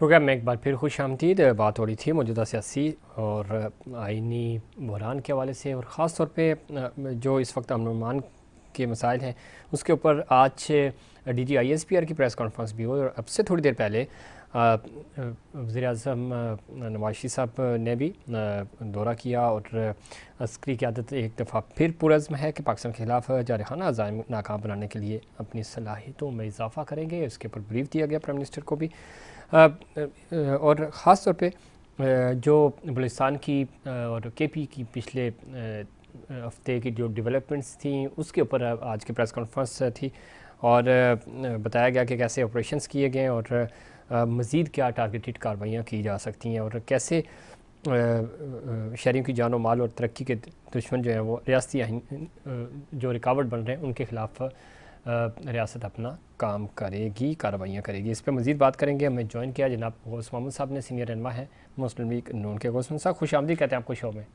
Programme में एक बार फिर खुश आमदीद। बात हो रही थी मौजूदा सियासी और आइनी बहरान के हवाले से, और ख़ास तौर पे जो इस वक्त अमन अमान के मसाइल हैं उसके ऊपर आज DGISPR की प्रेस कॉन्फ्रेंस भी हुई। और अब से थोड़ी देर पहले वज़ीर-ए-आज़म नवाज शरीफ साहब ने भी दौरा किया और अस्करी क़यादत एक दफ़ा फिर पुरज़्म है कि पाकिस्तान के ख़िलाफ़ जारहाना अज़ाइम नाकाम बनाने के लिए अपनी सलाहियतों में इजाफ़ा करेंगे। इसके ऊपर ब्रीफ दिया गया प्राइम मिनिस्टर को भी, और ख़ास तौर पे जो बलूचिस्तान की और KP की पिछले हफ्ते की जो डेवलपमेंट्स थी उसके ऊपर आज की प्रेस कॉन्फ्रेंस थी, और बताया गया कि कैसे ऑपरेशंस किए गए और मज़ीद क्या टारगेटेड कार्रवाइयाँ की जा सकती हैं, और कैसे शहरियों की जान और माल और तरक्की के दुश्मन जो हैं वो रियासती जो रुकावट बन रहे हैं उनके ख़िलाफ़ रियासत अपना काम करेगी, कार्रवाइयाँ करेगी। इस पर मज़ीद बात करेंगे। हमें ज्वाइन किया जनाब गौस मोहम्मद साहब ने, सीनियर रहनुमा हैं मुस्लिम लीग नून के। गौस मोहम्मद साहब खुश आमदीद कहते हैं आपको शो में।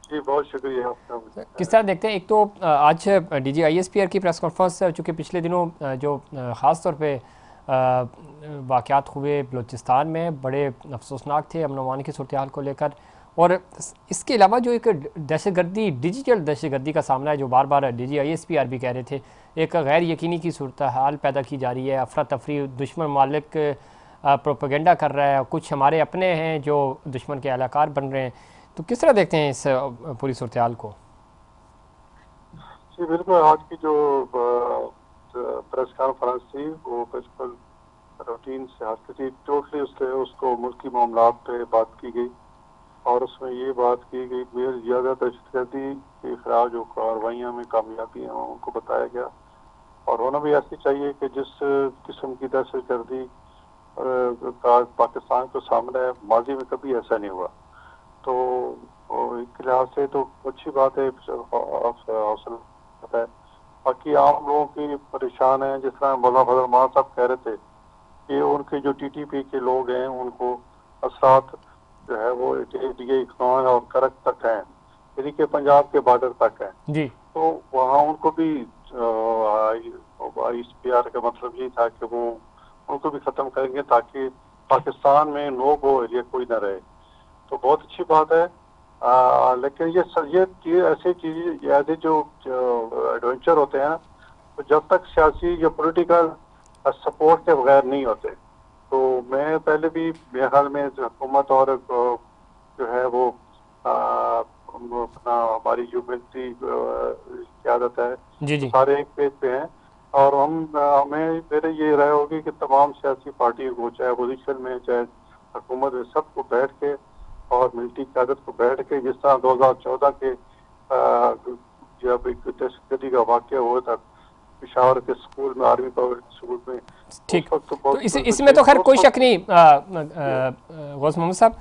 जी बहुत शुक्रिया आपका। किस तरह देखते हैं, एक तो आज DGISPR की प्रेस कॉन्फ्रेंस, चूँकि पिछले दिनों जो ख़ास तौर पे वाक़यात हुए बलूचिस्तान में बड़े अफसोसनाक थे अमन अमान की सूरत हाल को लेकर, और इसके अलावा जो एक दहशतगर्दी, डिजिटल दहशतगर्दी का सामना है जो बार बार DGISPR भी कह रहे थे, एक गैर यकीनी की सूरत हाल पैदा की जा रही है, अफरा तफरी, दुश्मन मालिक प्रोपेगेंडा कर रहा है, कुछ हमारे अपने हैं जो दुश्मन के एहलकार बन रहे हैं। तो किस तरह देखते हैं इस पूरी सूरत हाल को? जी बिल्कुल, आज की जो प्रेस कॉन्फ्रेंस थी वो बिल्कुल रूटीन से हटती थी, टोटली उसको मुल्की मामलात पे बात की गई, और उसमें ये बात की गई कि ज़्यादा दहशतगर्दी के खिलाफ जो कार्रवाइयाँ में कामयाबी हैं उनको बताया गया, और होना भी ऐसी चाहिए कि जिस किस्म की दहशतगर्दी पाकिस्तान को सामने है, माजी में कभी ऐसा नहीं हुआ। तो एक लिहाज से तो अच्छी बात है, हौसला है। बाकी आम लोगों की परेशान है, जिस तरह मौलाना फजल मान साहब कह रहे थे कि उनके जो TTP के लोग हैं उनको असरात जो है वो इकनौन और करक तक हैं, यानी कि पंजाब के बॉर्डर तक हैं जी। तो वहाँ उनको भी ISPR का मतलब ये था कि वो उनको भी ख़त्म करेंगे ताकि पाकिस्तान में नो गो एरिया कोई ना रहे। तो बहुत अच्छी बात है, लेकिन ये ऐसी चीज़, ऐसे जो एडवेंचर होते हैं तो जब तक सियासी या पॉलिटिकल सपोर्ट के बगैर नहीं होते। तो मैं पहले भी मेरे ख्याल में हुकूमत और जो है वो अपना हमारी जो मिलिट्री क़यादत है जी सारे एक पेज पे हैं, और हमें मेरे ये राय होगी कि तमाम सियासी पार्टियों को, चाहे अपोजिशन में चाहे हुकूमत में, सबको बैठ के और मिलिट्री क़यादत को बैठ के, जिस तरह 2014 के जब एक दहशतगर्दी का वाक़या हुआ था पेशावर के स्कूल में, आर्मी पब्लिक स्कूल में, ठीक। तो इसमें तो खैर कोई शक नहीं गौस मोहम्मद साहब,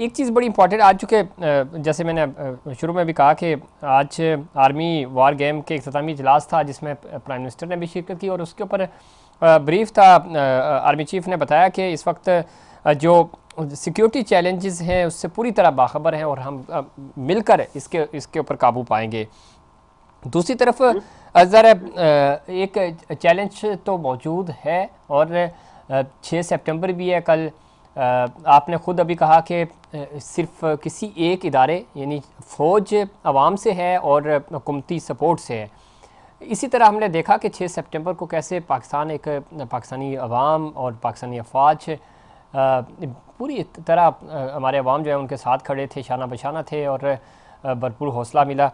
एक चीज़ बड़ी इंपॉर्टेंट आज, चूँकि जैसे मैंने शुरू में भी कहा कि आज आर्मी वार गेम के इख्तितामी इजलास था जिसमें प्राइम मिनिस्टर ने भी शिरकत की, और उसके ऊपर ब्रीफ था। आर्मी चीफ ने बताया कि इस वक्त जो सिक्योरिटी चैलेंजेस हैं उससे पूरी तरह बाखबर हैं और हम मिलकर इसके ऊपर काबू पाएंगे। दूसरी तरफ ज़रा एक चैलेंज तो मौजूद है, और 6 सितंबर भी है कल। आपने ख़ुद अभी कहा कि सिर्फ किसी एक इदारे यानी फ़ौज आवाम से है और हुकूमती सपोर्ट से है। इसी तरह हमने देखा कि 6 सितंबर को कैसे पाकिस्तानी अवाम और पाकिस्तानी अफवाज पूरी तरह हमारे अवाम जो है उनके साथ खड़े थे, शाना बशाना थे, और भरपूर हौसला मिला।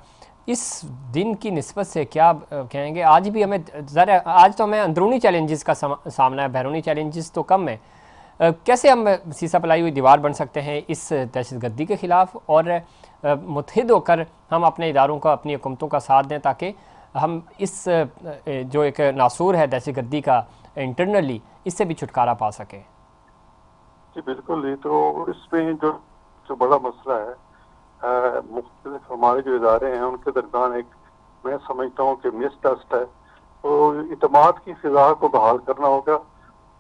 इस दिन की निस्बत से क्या कहेंगे? आज भी हमें ज़रा, आज तो हमें अंदरूनी चैलेंजेस का सामना है, बैरूनी चैलेंजेस तो कम है। कैसे हम सीसा पलाई हुई दीवार बन सकते हैं इस दहशतगर्दी के ख़िलाफ़, और मुत्तहिद होकर हम अपने इदारों का, अपनी हुकूमतों का साथ दें ताकि हम इस जो एक नासूर है दहशतगर्दी का इंटरनली, इससे भी छुटकारा पा सकें? जी बिल्कुल, ये तो इसमें जो बड़ा मसला है, मुख्तलिफ हमारे जो इदारे हैं उनके दरमियान एक, मैं समझता हूँ कि मिसट्रस्ट है। तो इत्मीनान की फ़िज़ा को बहाल करना होगा,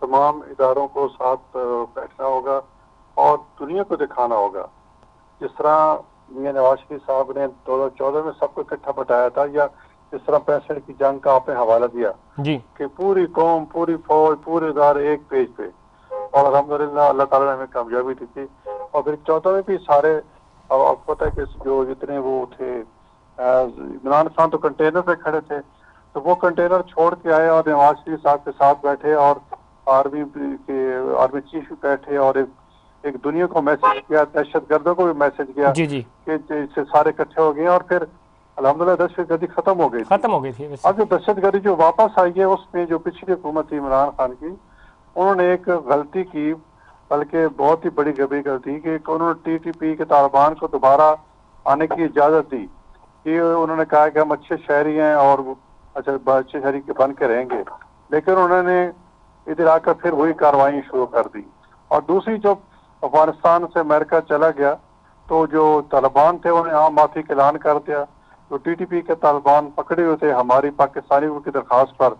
तमाम इदारों को साथ बैठना होगा और दुनिया को दिखाना होगा। जिस तरह मियां नवाज शरीफ साहब ने 2014 में सबको इकट्ठा बैठाया था, या जिस तरह 65 की जंग का आपने हवाला दिया जी, कि पूरी कौम, पूरी फौज, पूरे इदारे एक पेज पे, اور الحمدللہ اللہ تعالیٰ نے ہمیں کامیابی دی تھی. اور پھر 14 میں بھی سارے آپ کو پتہ ہے کہ جو جتنے وہ تھے عمران خان تو کنٹینر پہ کھڑے تھے, تو وہ کنٹینر چھوڑ کے آئے اور نواز شریف صاحب کے ساتھ بیٹھے اور آرمی چیف بھی بیٹھے اور ایک دنیا کو میسج کیا, دہشت گردوں کو بھی میسج کیا جی جی کہ سے سارے اکٹھے ہو گئے اور پھر الحمدللہ دہشت گردی ختم ہو گئی تھی. ختم ہو گئی تھی ویسے. اب جو دہشت گردی جو واپس آئی ہے اس میں جو پچھلی حکومت تھی عمران خان کی, انہوں نے ایک غلطی کی, بلکہ بہت ہی بڑی گبھی غلطی کہ انہوں نے ٹی ٹی پی کے طالبان کو دوبارہ آنے کی اجازت دی کہ انہوں نے کہا کہ ہم اچھے شہری ہیں اور اچھے شہری کے بن کے رہیں گے, لیکن انہوں نے ادھر آ کر پھر وہی کارروائیں شروع کر دی. اور دوسری جب افغانستان سے امریکہ چلا گیا تو جو طالبان تھے انہیں عام معافی کا اعلان کر دیا. جو ٹی ٹی پی کے طالبان پکڑے ہوئے تھے ہماری پاکستانیوں کی درخواست پر,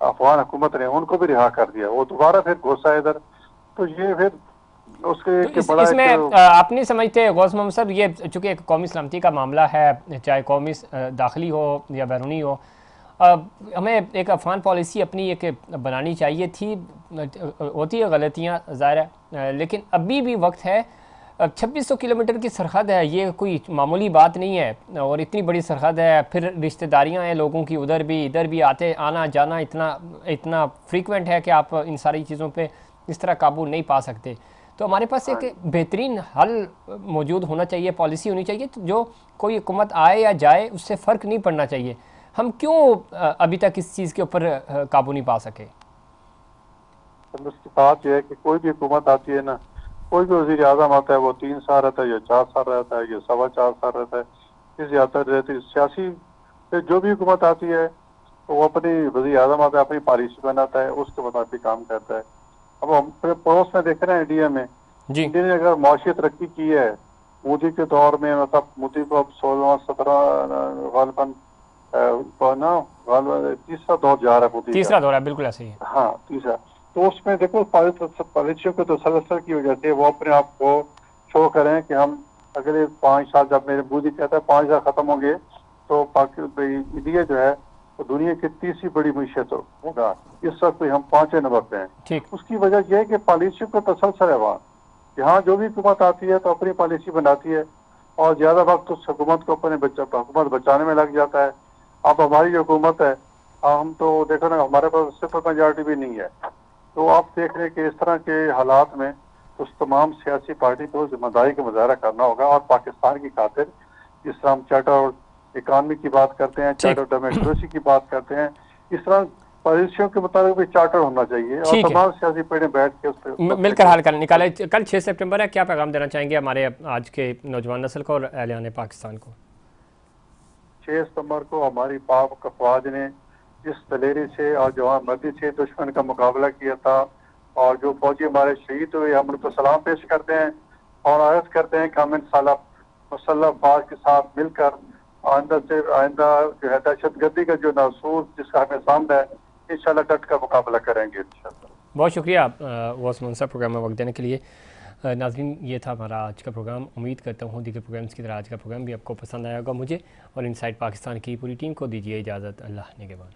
افغان حکومت نے ان کو بھی رہا کر دیا, وہ دوبارہ پھر گھسا ادھر. تو یہ پھر اس کے بڑا اس میں آپ نہیں سمجھتے غوث محمد صاحب, یہ چونکہ ایک قومی سلامتی کا معاملہ ہے, چاہے قومی داخلی ہو یا بیرونی ہو, ہمیں ایک افغان پالیسی اپنی ایک بنانی چاہیے تھی. ہوتی ہے غلطیاں ظاہر ہے, لیکن ابھی بھی وقت ہے. 2600 کلومیٹر کی سرحد ہے, یہ کوئی معمولی بات نہیں ہے, اور اتنی بڑی سرحد ہے. پھر رشتہ داریاں ہیں لوگوں کی ادھر بھی ادھر بھی, آنا جانا اتنا فریکوینٹ ہے کہ آپ ان ساری چیزوں پہ اس طرح قابو نہیں پا سکتے. تو ہمارے پاس ایک بہترین حل موجود ہونا چاہیے, پالیسی ہونی چاہیے جو کوئی حکومت آئے یا جائے اس سے فرق نہیں پڑنا چاہیے. ہم کیوں ابھی تک اس چیز کے اوپر قابو نہیں پا سکے؟ اس کی بات یہ ہے کہ کوئی بھی حکومت آتی ہے نا, کوئی بھی وزیر اعظم آتا ہے وہ 3 سال رہتا ہے یا 4 سال رہتا ہے یا 4.25 سال رہتا ہے, اس زیادہ رہتی سیاسی جو بھی حکومت آتی ہے تو وہ اپنی وزیر اعظم آتا ہے, اپنی پالیسی بناتا ہے, اس کے مطابق کام کرتا ہے. اب ہم پڑوس میں دیکھ رہے ہیں انڈیا میں, جی انڈیا نے اگر معاشی ترقی کی ہے مودی کے دور میں, مطلب مودی کو اب 16-17 غالباً تیسرا دور جا رہا ہے مودی کا. تیسرا دور ہے, بالکل ایسے ہی ہے. ہاں تیسرا. تو اس میں دیکھو پالیسیوں کے تسلسل کی وجہ سے وہ اپنے آپ کو شو کریں کہ ہم اگلے 5 سال, جب میرے مودی کہتا ہے 5 سال ختم ہوں گے تو انڈیا جو ہے وہ دنیا کی تیسری بڑی معیشت ہوگا. اس وقت ہم 5ویں نمبر پہ ہیں. ٹھیک. اس کی وجہ یہ ہے کہ پالیسیوں کا تسلسل ہے وہاں. یہاں جو بھی حکومت آتی ہے تو اپنی پالیسی بناتی ہے اور زیادہ وقت اس حکومت کو اپنے حکومت بچانے میں لگ جاتا ہے. اب ہماری جو حکومت ہے, ہم تو دیکھو نا ہمارے پاس سپر میجارٹی بھی نہیں ہے. تو آپ دیکھ رہے کہ اس طرح کے حالات میں اس تمام سیاسی پارٹی کو ذمہ داری کا مظاہرہ کرنا ہوگا, اور پاکستان کی خاطر جس طرح ہم چارٹر اکانومی کی بات کرتے ہیں, چارٹر ڈیموکریسی کی بات کرتے ہیں, اس طرح پالیسیوں کے مطابق بھی چارٹر ہونا چاہیے اور تمام سیاسی پارٹیاں بیٹھ کے اس پہ مل کر حل نکالے. کل 6 سپٹمبر ہے, کیا پیغام دینا چاہیں گے ہمارے آج کے نوجوان نسل کو اور اہلیان پاکستان کو؟ 6 ستمبر کو ہماری پاک افواج نے جس دلیری سے اور جوان مردی سے دشمن کا مقابلہ کیا تھا, اور جو فوجی ہمارے شہید ہوئے, ہم ان کو سلام پیش کرتے ہیں اور عرض کرتے ہیں کہ ہم انشاءاللہ مسلح افواج کے ساتھ مل کر آئندہ جو ہے دہشت گردی کا جو ناسور جس کا ہمیں سامنا ہے, انشاءاللہ ڈٹ کا مقابلہ کریں گے انشاءاللہ. بہت شکریہ غوث محمد صاحب پروگرام میں وقت دینے کے لیے. ناظرین, یہ تھا ہمارا آج کا پروگرام. امید کرتا ہوں دیگر پروگرامز کی طرح آج کا پروگرام بھی آپ کو پسند آیا ہوگا. مجھے اور انسائٹ پاکستان کی پوری ٹیم کو دیجیے اجازت. اللہ نگہبان.